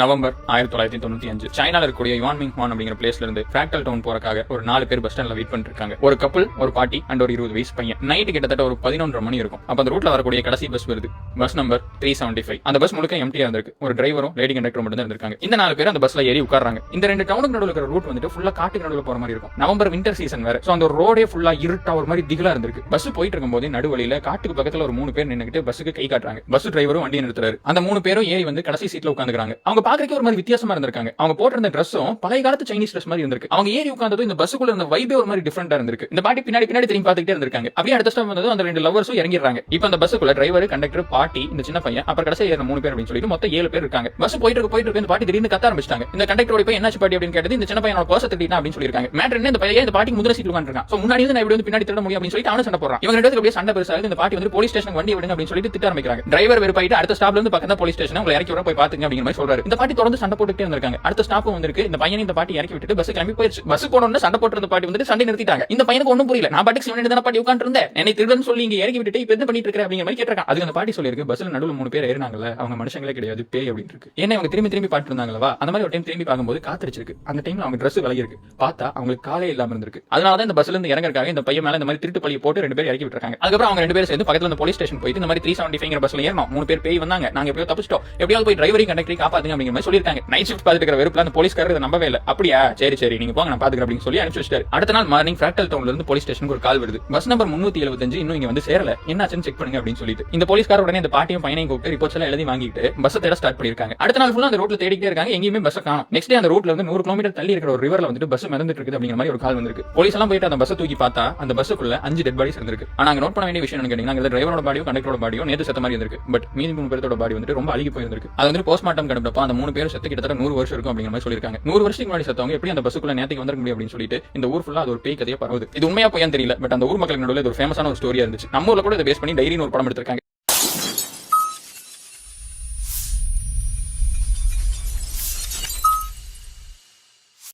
November 1995 சைனால இருக்கக்கூடிய Yuan Ming Huon அப்படிங்கிற பிளேஸ்ல இருந்து ஃபிராக்டல் டவுன் போறக்காக ஒரு 4 பேர் பஸ் ஸ்டாண்ட்ல வெயிட் பண்ணிட்டு இருக்காங்க. ஒரு கப்பல், ஒரு பாட்டி அண்ட் ஒரு 20 வயசு பையன். நைட் கிட்டத்தட்ட ஒரு 11:30 மணி இருக்கும். அப்ப அந்த ரூட்ல வரக்கூடிய கடைசி பஸ் வருது. Bus number 375. அந்த பஸ் முழுக்க எம்டியா இருந்திருக்கு. ஒரு டிரைவரும் லேடி கண்டக்டரும் மட்டும் தான் இருந்திருக்காங்க. இந்த 4 பேர் அந்த பஸ்ல ஏறி உட்கார்றாங்க. இந்த 2 டவுனுக்கு நடுவுல இருக்கிற ரூட் வந்துட்டு ஃபுல்லா காட்டுக்கு நடுவுல போற மாதிரி இருக்கும். நவம்பர் வின்டர் சீசன் வேற. சோ அந்த ரோடே ஃபுல்லா இருட்டா ஒரு மாதிரி திகிலா இருந்திருக்கு. பஸ் போயிட்டு இருக்கும்போது நடுவழியில காட்டுக்கு பக்கத்துல ஒரு 3 பேர் நின்னுக்கிட்டு பஸ்ஸுக்கு கை காட்டுறாங்க. பஸ் டிரைவரும் வண்டி நிறுத்துறாரு. அந்த 3 பேரும் ஏறி வந்து கடைசி சீட்ல உட்கார்ந்துறாங்க. அவங்க பாக்குறதுக்கு ஒரு மாதிரி வித்தியாசமா இருந்திருக்காங்க. அவங்க போட்டிருந்த ட்ரெஸ்ஸும் பழைய காலத்து சைனீஸ் ட்ரெஸ் மாதிரி இருந்திருக்கு. அவங்க ஏறி உட்கார்ந்ததும் இந்த பஸ்ஸுக்குள்ள இருந்த வைபே ஒரு மாதிரி டிஃபரெண்டா இருந்திருக்கு. இந்த பாட்டி பின்னாடி திரும்பி பார்த்துட்டே இருந்திருக்காங்க. அப்படியே அடுத்த ஸ்டாப் வந்ததும் அந்த 2 லவ்வர்ஸும் இறங்கிடுறாங்க. இப்போ அந்த பஸ்ஸுக்குள்ள டிரைவர், கண்டக்டர், பாட்டி, இந்த சின்ன பையன், அப்புறம் கடைசியா ஏறின 3 பேர் அப்படின்னு சொல்லிட்டு மொத்தம் 7 பேர் இருக்காங்க. பஸ் போயிட்டு இருக்கு. இந்த பாட்டி திடீர்னு கத்த ஆரம்பிச்சிட்டாங்க. இந்த கண்டக்டரோட போய் என்னாச்சு பாட்டி அப்படின்னு கேட்டது இந்த சின்ன பையனோட பர்ஸ் திருடினா அப்படின்னு சொல்லிருக்காங்க. மேட்டர் என்ன, இந்த பையன் இந்த பாட்டிக்கு முதல்ல சீட்ல உட்கார்ந்திருக்கான். சோ முன்னாடி வந்து நான் இப்படி வந்து பின்னாடி திருட முடியும் அப்படின்னு சொல்லிட்டு அவன சண்டை போறான். இவங்க 2 பேருக்கு அப்படியே சண்டை பெருசாகுது. இந்த பாட்டி வந்து போலீஸ் ஸ்டேஷனுக்கு வண்டி விடுங்க அப்படின்னு சொல்லிட்டு திட்ட ஆரம்பிக்கிறாங்க. டிரைவர் வெறுப்பாயிட்டு அடுத்த ஸ்டாப்ல இருந்து பக்கத்துல போலீஸ் ஸ்டேஷன் உங்களை இறக்கி விட போய் பாத்துங்க அப்படிங்கிற மாதிரி சொல்றாரு. இந்த பாட்டி தொடர்ந்து சண்டை போட்டுட்டே இருந்திருக்காங்க. அடுத்த ஸ்டாப்பும் வந்திருக்கு. இந்த பையனை இந்த பாட்டி இறக்கி விட்டுட்டு பஸ் கிளம்பி போயிடுச்சு. பஸ் போனோம்னு சண்டை போட்டு பாட்டி வந்துட்டு சண்டை நிறுத்திட்டாங்க. இந்த பையனுக்கு ஒண்ணும் புரியல. நான் பாட்டுக்கு சிவனே தான பாட்டி உட்கார்ந்து இருந்தேன். என்னை திருடன்னு சொல்லி இங்க இறக்கி விட்டுட்டு இப்ப என்ன பண்ணிட்டு இருக்க அப்படிங்கிற மாதிரி கேட்டிருக்காங்க. அதுக்கு அந்த பாட்டி சொல்லிருக்கு, பஸ்ல நடுவுல 3 பேர் ஏறினாங்கல்ல, அவங்க மனுஷங்களே கிடையாது, பேய் அப்படின்னு இருக்கு. ஏன்னா அவங்க திரும்பி பாட்டு இருந்தாங்களா, அந்த மாதிரி ஒரு டைம் திரும்பி பார்க்கும்போது காத்திருச்சிருக்கு. அந்த டைம்ல அவங்க ட்ரெஸ் விலகி இருக்கு. பார்த்தா அவங்களுக்கு காலே இல்லாம இருந்திருக்கு. அதனாலதான் இந்த பஸ்ல இருந்து இறங்கறதுக்காக இந்த பையன் மேல இந்த மாதிரி திருட்டு பழிய போட்டு 2 பேர் இறக்கி விட்டுருக்காங்க. அதுக்கப்புறம் அவங்க 2 பேர் சேர்ந்து பக்கத்துல இந்த போலீஸ் ஸ்டேஷன் போயிட்டு இந்த மாதிரி 375 பஸ்ல ஏறணும். 3 பேர் பேய் வந்தாங்க, நாங்க எப்படியோ தப்பிச்சிட்டோம், எப்படியாவது போய் டிரைவரையும் கண்டக்டரையும் காப்பாத்துங்க அப்படிங்கிற மாதிரி சொல்லிருக்காங்க. நைட் ஷிஃப்ட் பார்த்துட்டு இருக்கிற வெறுப்புல அந்த போலீஸ்காரர் இதை நம்பவே இல்லை. அப்படியா, சரி நீங்க போங்க, நான் பாத்துக்கிறேன் அப்படின்னு சொல்லி அனுப்பிச்சு வச்சிட்டாரு. அடுத்த நாள் மார்னிங் ஃபிராக்டல் டவுன்ல இருந்து போலீஸ் ஸ்டேஷனுக்கு ஒரு கால் வருது. பஸ் நம்பர் 375 இன்னும் இங்க வந்து சேரல, என்னாச்சுன்னு செக் பண்ணுங்க அப்படின்னு சொல்லிட்டு இந்த போலீஸ்கார உடனே இந்த பாட்டியும் பையனையும் கூப்பிட்டு ரிப்போர்ட்ஸ் எல்லாம் எழுதி வாங்கிட்டு பஸ் தேட ஸ்டார்ட் பண்ணிருக்காங்க. அடுத்த நாள் ஃபுல்லா அந்த ரோட்ல தேடிட்டே இருக்காங்க, எங்கேயுமே பஸ் காணோம். நெக்ஸ்ட் டே அந்த ரோட்ல இருந்து 100 கிலோமீட்டர் தள்ளி இருக்கிற ஒரு ரிவர்ல வந்துட்டு பஸ் மிதந்துட்டு இருக்குது அப்படிங்கிற மாதிரி ஒரு கால் வந்திருக்கு. போலீஸ் எல்லாம் போயிட்டு அந்த பஸ் தூக்கி பார்த்தா அந்த பஸ்ஸுக்குள்ள 5 டெட் பாடிஸ் இருந்திருக்கு. ஆனா அங்க நோட் பண்ண வேண்டிய விஷயம் கேட்டீங்கன்னா டிரைவரோட பாடியோ கண்டக்டரோட பாடியோ நேத்து செத்த மாதிரி இருந்திருக்கு. பட் மீதி 3 பேரோட பாடி வந்துட்டு ரொம்ப அழுகி போயிருந்திருக்கு. அது வந்து போஸ்ட்மார்ட்டம் கண்டுபிடிப்பா அந்த 3 பேரும் செத்து கிட்டத்தட்ட 100 வருஷம் இருக்கும் அப்படிங்கிற மாதிரி சொல்லிருக்காங்க. 100 வருஷத்துக்கு முன்னாடி செத்தவங்க எப்படி அந்த பஸ்ஸுக்குள்ள நேத்துக்கு வந்திருக்க முடியும் அப்படின்னு சொல்லிட்டு இந்த ஊர் ஃபுல்லா அது ஒரு பேய் கதையா பரவுது. இது உண்மையா போயான்னு தெரியல. பட் அந்த ஊர் மக்களுக்கு நடுவுல இது ஒரு ஃபேமஸான ஒரு ஸ்டோரியா இருந்துச்சு. நம்ம ஊர்ல கூட இதை பேஸ் பண்ணி டைரின்னு ஒரு படம் எடுத்திருக்காங்க.